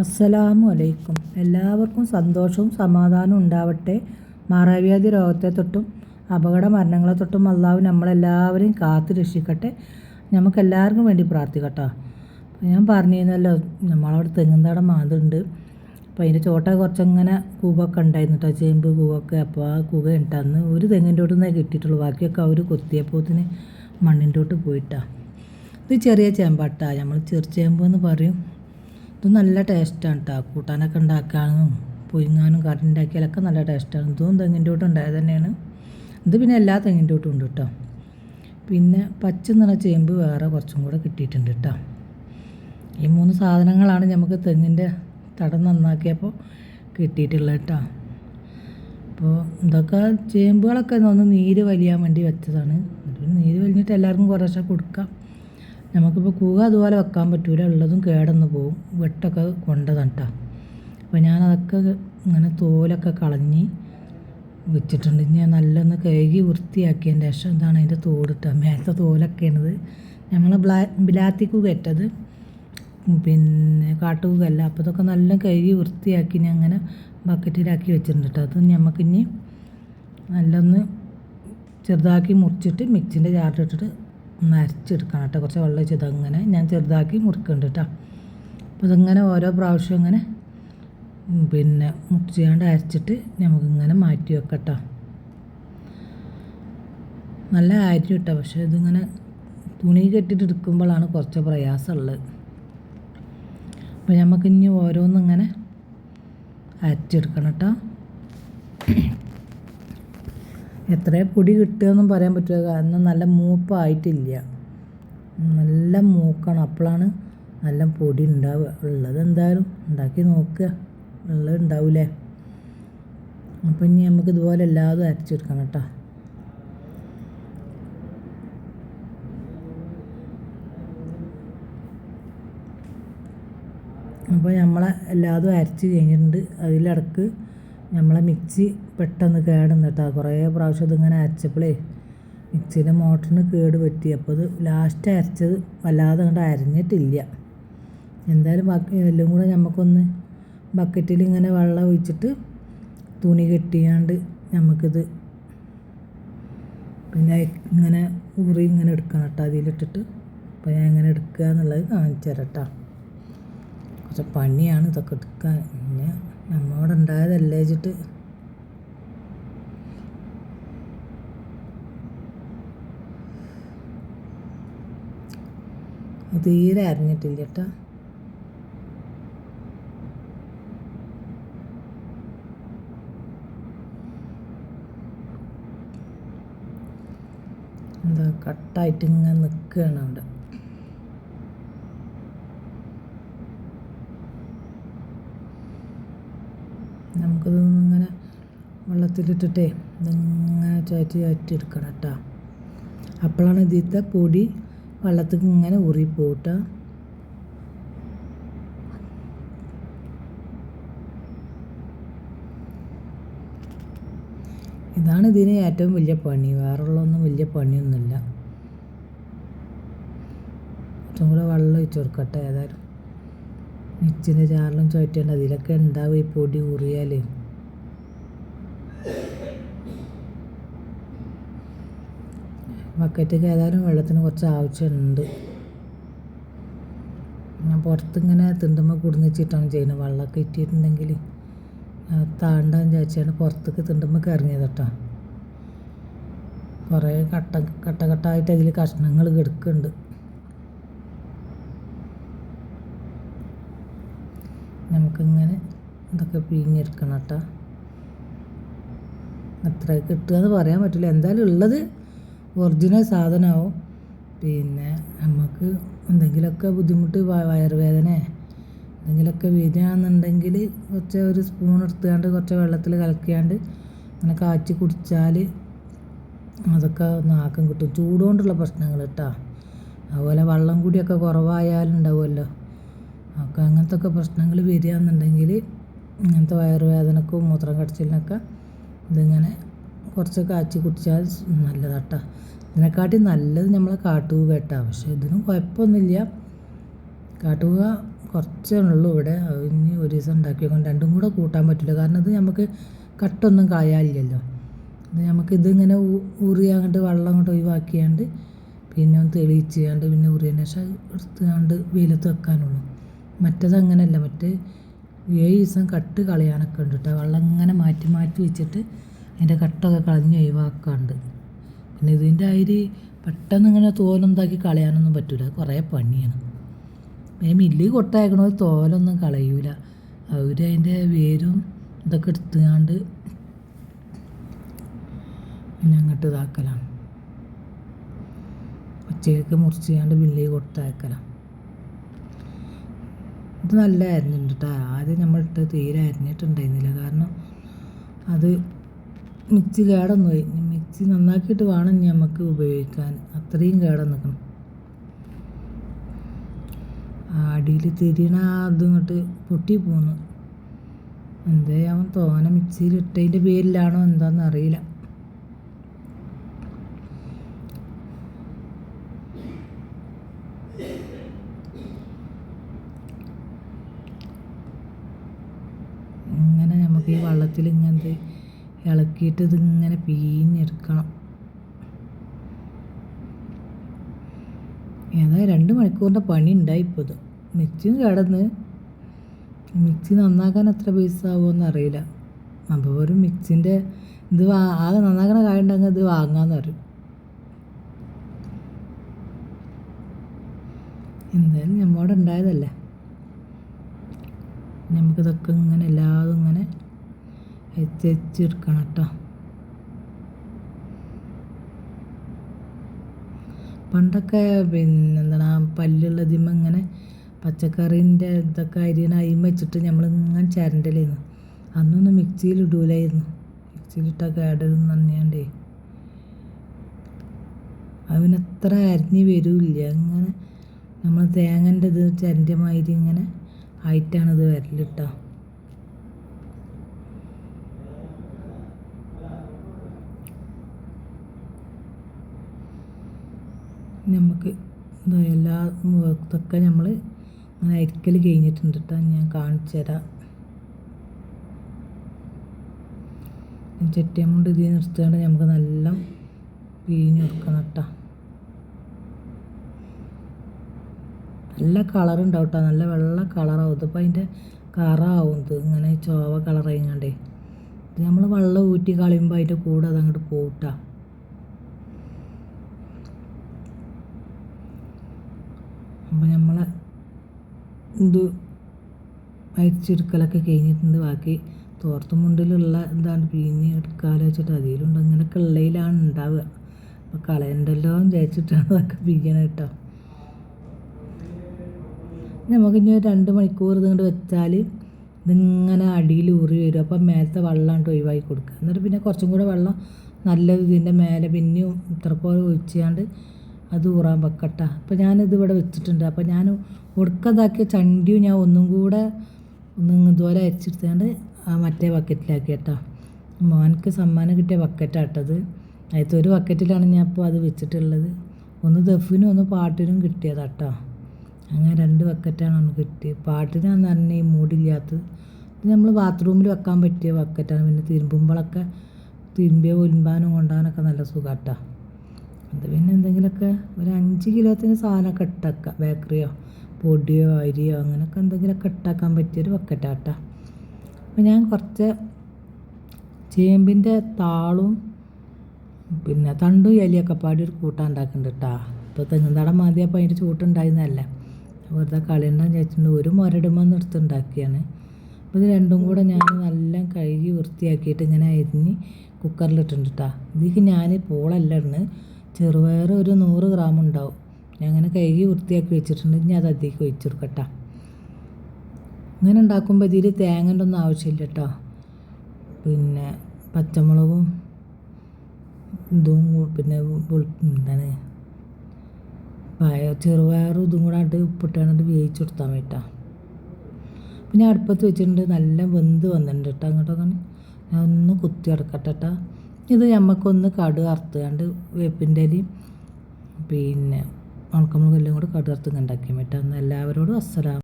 അസ്സലാമു അലൈക്കും. എല്ലാവർക്കും സന്തോഷവും സമാധാനവും ഉണ്ടാവട്ടെ. മാറാവ്യാധി രോഗത്തെ തൊട്ടും അപകട മരണങ്ങളെ തൊട്ടും അള്ളാഹു നമ്മളെല്ലാവരെയും കാത്തു രക്ഷിക്കട്ടെ. നമുക്കെല്ലാവർക്കും വേണ്ടി പ്രാർത്ഥിക്കട്ടോ. ഞാൻ പറഞ്ഞിരുന്നല്ലോ നമ്മളവിടെ തെങ്ങുംതടം മാതുണ്ട്. അപ്പോൾ അതിൻ്റെ ചോട്ട കുറച്ചങ്ങനെ കൂവൊക്കെ ഉണ്ടായിരുന്നു കേട്ടോ, ചേമ്പ് കൂവൊക്കെ. അപ്പോൾ ആ കൂവ ഇട്ടന്ന് ഒരു തെങ്ങിൻ്റെ തൊട്ടുന്നേ കിട്ടിയിട്ടുള്ളൂ. ബാക്കിയൊക്കെ അവർ കൊത്തിയപ്പോത്തിന് മണ്ണിൻ്റെ തൊട്ട് പോയിട്ടാ. ഇത് ചെറിയ ചേമ്പാട്ടാ, നമ്മൾ ചെറുചേമ്പ് എന്ന് പറയും. ഇത് നല്ല ടേസ്റ്റാണ് കേട്ടോ. കൂട്ടാനൊക്കെ ഉണ്ടാക്കാനും പുഴുങ്ങാനും കറി ഉണ്ടാക്കിയാലൊക്കെ നല്ല ടേസ്റ്റാണ്. ഇതും തെങ്ങിൻ്റെ തൊട്ട് ഉണ്ടായത് തന്നെയാണ്. ഇത് പിന്നെ എല്ലാ തെങ്ങിൻ്റെ തൊട്ടും ഉണ്ട് കേട്ടോ. പിന്നെ പച്ച നിറ ചേമ്പ് വേറെ കുറച്ചും കൂടെ കിട്ടിയിട്ടുണ്ട് കേട്ടോ. ഈ 3 സാധനങ്ങളാണ് നമുക്ക് തെങ്ങിൻ്റെ തടം നന്നാക്കിയപ്പോൾ കിട്ടിയിട്ടുള്ളത് കേട്ടോ. അപ്പോൾ ഇതൊക്കെ ചേമ്പുകളൊക്കെ ഒന്ന് നീര് വലിയാൻ വേണ്ടി വെച്ചതാണ്. നീര് വലിഞ്ഞിട്ട് എല്ലാവർക്കും കുറേശ്ശെ കൊടുക്കാം. നമുക്കിപ്പോൾ കൂവ അതുപോലെ വെക്കാൻ പറ്റില്ല, ഉള്ളതും കേടന്ന് പോവും. വെട്ടൊക്കെ കൊണ്ടതാണ് കേട്ടോ. അപ്പോൾ ഞാനതൊക്കെ ഇങ്ങനെ തോലൊക്കെ കളഞ്ഞ് വെച്ചിട്ടുണ്ട്. ഞാൻ നല്ലൊന്ന് കഴുകി വൃത്തിയാക്കിയതിൻ്റെ ശേഷം ഇതാണ് അതിൻ്റെ തോടിട്ട മേലത്തെ തോലൊക്കെയാണിത്. ഞങ്ങൾ ബിലാത്തി കൂവ ഇട്ടത്, പിന്നെ കാട്ടുകൂവല്ല. അപ്പോൾ ഇതൊക്കെ നല്ല കഴുകി വൃത്തിയാക്കി ഞാൻ അങ്ങനെ ബക്കറ്റിലാക്കി വെച്ചിട്ടുണ്ട് കേട്ടോ. അത് നമുക്കിനി നല്ലൊന്ന് ചെറുതാക്കി മുറിച്ചിട്ട് മിക്സിൻ്റെ ജാറിലിട്ടിട്ട് ഒന്ന് അരച്ചെടുക്കണം കേട്ടോ. കുറച്ച് വെള്ളം വെച്ചത് അങ്ങനെ ഞാൻ ചെറുതാക്കി മുറിക്കുന്നുണ്ട് കേട്ടോ. അപ്പോൾ ഇതിങ്ങനെ ഓരോ പ്രാവശ്യം ഇങ്ങനെ പിന്നെ മുറിച്ചാണ്ട് അരച്ചിട്ട് നമുക്കിങ്ങനെ മാറ്റി വെക്കട്ടോ. നല്ല അരി കിട്ടുക, പക്ഷേ ഇതിങ്ങനെ തുണി കെട്ടിയിട്ട് എടുക്കുമ്പോഴാണ് കുറച്ച് പ്രയാസമുള്ളത്. അപ്പോൾ നമുക്കിനി ഓരോന്നിങ്ങനെ അരച്ചെടുക്കണം കേട്ടോ. എത്ര പൊടി കിട്ടുകയെന്നും പറയാൻ പറ്റില്ല, കാരണം നല്ല മൂപ്പായിട്ടില്ല. നല്ല മൂക്കണം, അപ്പോഴാണ് നല്ല പൊടി ഉണ്ടാവുക. ഉള്ളത് എന്തായാലും ഉണ്ടാക്കി നോക്കുക, ഉള്ളത് ഉണ്ടാവില്ലേ. അപ്പം ഇനി നമുക്ക് ഇതുപോലെ എല്ലാതും അരച്ചെടുക്കണം കേട്ടോ. അപ്പോൾ നമ്മളെ എല്ലാതും അരച്ച് കഴിഞ്ഞിട്ടുണ്ട്. അതിലിടക്ക് നമ്മളെ മിക്സി പെട്ടെന്ന് കേടുന്നു കേട്ടോ. കുറേ പ്രാവശ്യം ഇതിങ്ങനെ അരച്ചപ്പോഴേ മിക്സിയുടെ മോട്ടറിന് കേട് പറ്റി. അപ്പോൾ ഇത് ലാസ്റ്റ് അരച്ചത് വല്ലാതെ അങ്ങോട്ട് അരഞ്ഞിട്ടില്ല. എന്തായാലും ബാക്കി എല്ലാം കൂടെ നമുക്കൊന്ന് ബക്കറ്റിൽ ഇങ്ങനെ വെള്ളം ഒഴിച്ചിട്ട് തുണി കെട്ടിയാണ്ട് നമുക്കിത് പിന്നെ ഇങ്ങനെ ഉറി ഇങ്ങനെ എടുക്കണം കേട്ടോ അതിലിട്ടിട്ട്. അപ്പോൾ ഞാൻ ഇങ്ങനെ എടുക്കുക എന്നുള്ളത് കാണിച്ചു തരാം കേട്ടോ. കുറച്ച് പണിയാണ് ഇതൊക്കെ എടുക്കാൻ. പിന്നെ നമ്മോടെ ഉണ്ടായതല്ലേ വെച്ചിട്ട് തീരെ അരിഞ്ഞിട്ടില്ല കേട്ടോ. എന്താ കട്ടായിട്ട് ഇങ്ങനെ നിൽക്കുകയാണ് അവിടെ. നമുക്കിതൊന്നും ഇങ്ങനെ വെള്ളത്തിലിട്ടിട്ടേ ഇതിങ്ങനെ ചുഴറ്റി എടുക്കണം കേട്ടോ. അപ്പോഴാണ് ഇതിലത്തെ പൊടി വെള്ളത്തിൽ ഇങ്ങനെ ഊറിപ്പോട്ടാ. ഇതാണ് ഇതിന് ഏറ്റവും വലിയ പണി, വേറുള്ളൊന്നും വലിയ പണിയൊന്നുമില്ല. കുറച്ചും കൂടെ വെള്ളം ഒഴിച്ച് കൊടുക്കട്ടെ. ഏതായാലും മിക്സിൻ്റെ ജാറിലും ചുഴറ്റേണ്ട, അതിലൊക്കെ ഉണ്ടാവും ഈ പൊടി ഊറിയാൽ. ബക്കറ്റൊക്കെ ഏതായാലും വെള്ളത്തിന് കുറച്ച് ആവശ്യമുണ്ട്. ഞാൻ പുറത്തിങ്ങനെ തിണ്ടുമ്പോൾ കുടുങ്ങിച്ചിട്ടാണ് ചെയ്യുന്നത്. വെള്ളമൊക്കെ ഇട്ടിട്ടുണ്ടെങ്കിൽ താണ്ടാന്ന് വിചാരിച്ചാണ് പുറത്തേക്ക് തിണ്ടുമ്പോൾ ഇറങ്ങിയത് കേട്ടോ. കുറേ കട്ടായിട്ട് അതിൽ കഷ്ണങ്ങൾ കിടക്കുന്നുണ്ട്. നമുക്കിങ്ങനെ ഇതൊക്കെ പിഴിഞ്ഞെടുക്കണം കേട്ടോ. എത്ര കിട്ടുക എന്ന് പറയാൻ പറ്റില്ല. എന്തായാലും ഉള്ളത് ഒറിജിനൽ സാധനമാവും. പിന്നെ നമുക്ക് എന്തെങ്കിലുമൊക്കെ ബുദ്ധിമുട്ട്, വയറുവേദന എന്തെങ്കിലുമൊക്കെ വരികയാണെന്നുണ്ടെങ്കിൽ കുറച്ച് ഒരു സ്പൂൺ എടുത്തുകൊണ്ട് കുറച്ച് വെള്ളത്തിൽ കലക്കിയാണ്ട് അങ്ങനെ കാച്ചി കുടിച്ചാൽ അതൊക്കെ നാക്കം കിട്ടും. ചൂടുകൊണ്ടുള്ള പ്രശ്നങ്ങൾ കേട്ടോ. അതുപോലെ വെള്ളം കൂടിയൊക്കെ കുറവായാലുണ്ടാവുമല്ലോ, ഒക്കെ അങ്ങനത്തെ ഒക്കെ പ്രശ്നങ്ങൾ വരികയാണെന്നുണ്ടെങ്കിൽ ഇങ്ങനത്തെ വയറുവേദനക്കും മൂത്രം കടച്ചിലിനൊക്കെ ഇതിങ്ങനെ കുറച്ച് കാച്ചി കുടിച്ചാൽ നല്ലതാട്ടോ. ഇതിനെക്കാട്ടി നല്ലത് നമ്മളെ കാട്ടുകൂവ കേട്ടോ. പക്ഷേ ഇതിനും കുഴപ്പമൊന്നുമില്ല. കാട്ടുകൂവ കുറച്ചേ ഉള്ളൂ ഇവിടെ. ഇനി ദിവസം ഉണ്ടാക്കി വെക്കണം. രണ്ടും കൂടെ കൂട്ടാൻ പറ്റില്ല, കാരണം ഇത് നമുക്ക് കട്ടൊന്നും കളയാനില്ലല്ലോ. ഇത് നമുക്കിതിങ്ങനെ ഉറിയാണ്ട് വെള്ളം അങ്ങോട്ട് ഒഴിവാക്കിയാണ്ട് പിന്നെ ഒന്ന് തെളിയിച്ചാണ്ട് പിന്നെ ഉറിയതിന് ശേഷം എടുത്തുകൊണ്ട് വെയിലത്ത് വെക്കാനുള്ളൂ. മറ്റേത് അങ്ങനെയല്ല, മറ്റേ 7 ദിവസം കട്ട് കളയാനൊക്കെ ഉണ്ട് കേട്ടോ. വെള്ളം ഇങ്ങനെ മാറ്റി മാറ്റി വെച്ചിട്ട് അതിൻ്റെ കട്ടൊക്കെ കളഞ്ഞ് ഒഴിവാക്കാണ്ട്. പിന്നെ ഇതിൻ്റെ അരി പെട്ടെന്ന് ഇങ്ങനെ തോലുണ്ടാക്കി കളയാനൊന്നും പറ്റില്ല, കുറേ പണിയാണ്. മില്ലിൽ കൊട്ടയക്കണ തോലൊന്നും കളയൂല, അവർ അതിൻ്റെ വേരും ഇതൊക്കെ എടുത്തുകൊണ്ട് പിന്നെ അങ്ങോട്ട് ഇതാക്കലാണ്, പച്ചയൊക്കെ മുറിച്ചുകൊണ്ട് മില്ലിൽ കൊടുത്തയക്കലാണ്. ഇത് നല്ല അരിഞ്ഞിട്ടുണ്ട് കേട്ടോ. ആദ്യം നമ്മളിട്ട് തീരെ അരിഞ്ഞിട്ടുണ്ടായിരുന്നില്ല, കാരണം അത് മിക്സി കേടൊന്നു പോയി. മിക്സി നന്നാക്കിയിട്ട് വേണം നമുക്ക് ഉപയോഗിക്കാൻ, അത്രയും കേടം നിൽക്കണം. അടിയിൽ തിരിയണ അതിങ്ങോട്ട് പൊട്ടി പോന്നു. എന്തേ അവൻ തോനെ മിക്സിയിൽ ഇട്ടതിൻ്റെ പേരിലാണോ എന്താണെന്ന് അറിയില്ല. ഇങ്ങനെ നമുക്ക് ഈ വെള്ളത്തിൽ ഇങ്ങനത്തെ ഇളക്കിയിട്ട് ഇതിങ്ങനെ പിഴിഞ്ഞെടുക്കണം. ഏതാ 2 മണിക്കൂറിൻ്റെ പണി ഉണ്ടായി. ഇപ്പോൾ ഇത് മിക്സിയും കിടന്ന്, മിക്സി നന്നാക്കാൻ എത്ര പൈസ ആവുമെന്ന് അറിയില്ല. അപ്പോൾ ഒരു മിക്സിൻ്റെ ഇത് ആകെ നന്നാക്കണ കാര്യം ഉണ്ടെങ്കിൽ ഇത് വാങ്ങാമെന്ന് പറയും. എന്തായാലും നമ്മോടെ ഉണ്ടായതല്ലേ, നമുക്കിതൊക്കെ ഇങ്ങനെ എല്ലാതും ഇങ്ങനെ വെച്ചെടുക്കണം കേട്ടോ. പണ്ടൊക്കെ പിന്നെ എന്താണ് പല്ലുള്ളതിമ്മ ഇങ്ങനെ പച്ചക്കറീൻ്റെ ഇതൊക്കെ അരിയണ അയിമ വെച്ചിട്ട് നമ്മളിങ്ങനെ ചരണ്ടലായിരുന്നു. അന്നൊന്നും മിക്സിയിൽ ഇടൂലായിരുന്നു, മിക്സിയിലിട്ടാൽ കേടരുന്ന് തന്നെയാണ്ടേ. അതിനത്ര അരിഞ്ഞ് വരില്ല, ഇങ്ങനെ നമ്മൾ തേങ്ങൻ്റെ ഇത് ചരൻ്റെ മാതിരി ഇങ്ങനെ ആയിട്ടാണിത് വരലിട്ടോ. നമുക്ക് എല്ലാ ഇതൊക്കെ നമ്മൾ അങ്ങനെ അരിക്കൽ കഴിഞ്ഞിട്ടുണ്ട് കേട്ടോ. ഞാൻ കാണിച്ചു തരാം. ചട്ടിയം കൊണ്ട് ഇതിൽ നിർത്തുകൊണ്ട് നമുക്ക് നല്ല പിഴിഞ്ഞ് കൊടുക്കണം കേട്ടോ. നല്ല കളറുണ്ടാവും കേട്ടോ, നല്ല വെള്ള കളറാവും. ഇതിപ്പോൾ അതിൻ്റെ കറാവും, ഇത് ഇങ്ങനെ ചോവ കളറായിങ്ങാണ്ടേ. ഇത് നമ്മൾ വെള്ളം ഊറ്റി കളയുമ്പോൾ അതിൻ്റെ കൂടെ അതങ്ങോട്ട് പോട്ടാ. അപ്പോൾ നമ്മൾ ഇത് അരിച്ചെടുക്കലൊക്കെ കഴിഞ്ഞിട്ടുണ്ട്. ബാക്കി തോർത്തുമുണ്ടിലുള്ള എന്താണ് പിഴിഞ്ഞ് എടുക്കാമല്ലോ വെച്ചിട്ട് അതിലുണ്ട്. ഇങ്ങനെയൊക്കെ ഉള്ളതിലാണ് ഉണ്ടാവുക. അപ്പോൾ കളയണ്ടല്ലോ എന്ന് വിചാരിച്ചിട്ടാണ് അതൊക്കെ പിഴിയണം കേട്ടോ. നമുക്കിനി 2 മണിക്കൂർ ഇതുകൊണ്ട് വെച്ചാൽ ഇതിങ്ങനെ അടിയിൽ ഉറി വരും. അപ്പം മേലത്തെ വെള്ളമായിട്ട് ഒഴിവാക്കി കൊടുക്കുക. എന്നിട്ട് പിന്നെ കുറച്ചും കൂടെ വെള്ളം നല്ലത് ഇതിൻ്റെ മേലെ പിന്നെയും ഇത്രപോലെ ഒഴിച്ചാണ്ട് അത് ഊറാൻ വെക്കട്ട. അപ്പോൾ ഞാനിത് ഇവിടെ വെച്ചിട്ടുണ്ട്. അപ്പോൾ ഞാൻ ഒടുക്കതാക്കിയ ചണ്ടിയും ഞാൻ ഒന്നും കൂടെ ഇതുപോലെ അരിച്ചെടുത്തുകൊണ്ട് മറ്റേ ബക്കറ്റിലാക്കി കേട്ടോ. മോനക്ക് സമ്മാനം കിട്ടിയ ബക്കറ്റാട്ടത്. അതിലത്തെ ഒരു ബക്കറ്റിലാണ് ഞാൻ ഇപ്പോൾ അത് വെച്ചിട്ടുള്ളത്. ഒന്ന് ദഫിനും ഒന്ന് പാട്ടിനും കിട്ടിയതാട്ടോ. അങ്ങനെ 2 ബക്കറ്റാണ് ഒന്ന് കിട്ടിയത്. പാട്ടിനാന്ന് പറഞ്ഞാൽ ഈ മൂടില്ലാത്തത്. ഇത് നമ്മൾ ബാത്റൂമിൽ വെക്കാൻ പറ്റിയ ബക്കറ്റാണ്. പിന്നെ തിരുമ്പുമ്പോഴൊക്കെ തിരുമ്പിയ ഒലുമ്പാനും കൊണ്ടാനൊക്കെ നല്ല സുഖാട്ടോ. അത് പിന്നെ എന്തെങ്കിലുമൊക്കെ ഒരു 5 കിലോത്തിന് സാധനമൊക്കെ ഇട്ടേക്കാം, ബേക്കറിയോ പൊടിയോ അരിയോ അങ്ങനെയൊക്കെ എന്തെങ്കിലുമൊക്കെ ഇട്ടാക്കാൻ പറ്റിയൊരു ബക്കറ്റാട്ടോ. അപ്പോൾ ഞാൻ കുറച്ച് ചേമ്പിൻ്റെ താളും പിന്നെ തണ്ടും ഇലയൊക്കെ പാടി ഒരു കൂട്ടാൻ ഉണ്ടാക്കുന്നുണ്ട് കേട്ടോ. ഇപ്പോൾ തെങ്ങുംതടം മതി, അപ്പോൾ അതിൻ്റെ ചൂട്ടുണ്ടായിരുന്നല്ലേ, വെറുതെ കളിയുണ്ടാന്ന് വിചാരിച്ചിട്ടുണ്ട്. ഒരു മുരടുമെന്ന് എടുത്തുണ്ടാക്കിയാണ്. അപ്പോൾ ഇത് രണ്ടും കൂടെ ഞാൻ നല്ല കഴുകി വൃത്തിയാക്കിയിട്ട് ഇങ്ങനെ അരിഞ്ഞ് കുക്കറിലിട്ടുണ്ട് കേട്ടോ. ഇതിലേക്ക് ഞാൻ പോളല്ല ഇടുന്നത്, ചെറുപയർ ഒരു 100 ഗ്രാം ഉണ്ടാവും. ഞാൻ അങ്ങനെ കഴുകി വൃത്തിയാക്കി വെച്ചിട്ടുണ്ട്. ഇനി അത് അതിലേക്ക് ഒഴിച്ചു കൊടുക്കട്ടോ. ഇങ്ങനെ ഉണ്ടാക്കുമ്പോൾ ഇതിൽ തേങ്ങൻ്റെ ഒന്നും ആവശ്യമില്ല കേട്ടോ. പിന്നെ പച്ചമുളകും ഇതും പിന്നെ എന്താണ് ചെറുപയറും ഇതും കൂടെ ആയിട്ട് ഉപ്പിട്ടാണ്ട് വേവിച്ച് കൊടുത്താൽ മതി കേട്ടോ. പിന്നെ അടുപ്പത്ത് വെച്ചിട്ടുണ്ട്, നല്ല വെന്ത് വന്നിട്ടുണ്ട് കേട്ടോ. അങ്ങോട്ടൊക്കെ ഞാൻ ഒന്ന് കുത്തി അടക്കട്ടെ കേട്ടോ. ഇത് നമുക്കൊന്ന് കടുക് അറുത്തുകൊണ്ട് വേപ്പിൻ്റെ ഇലയും പിന്നെ ഉണക്കമുളകും എല്ലാം കൂടെ കടുക് അറുത്ത് ഉണ്ടാക്കിയാൽ പറ്റും. എല്ലാവരോടും അസ്സലാം.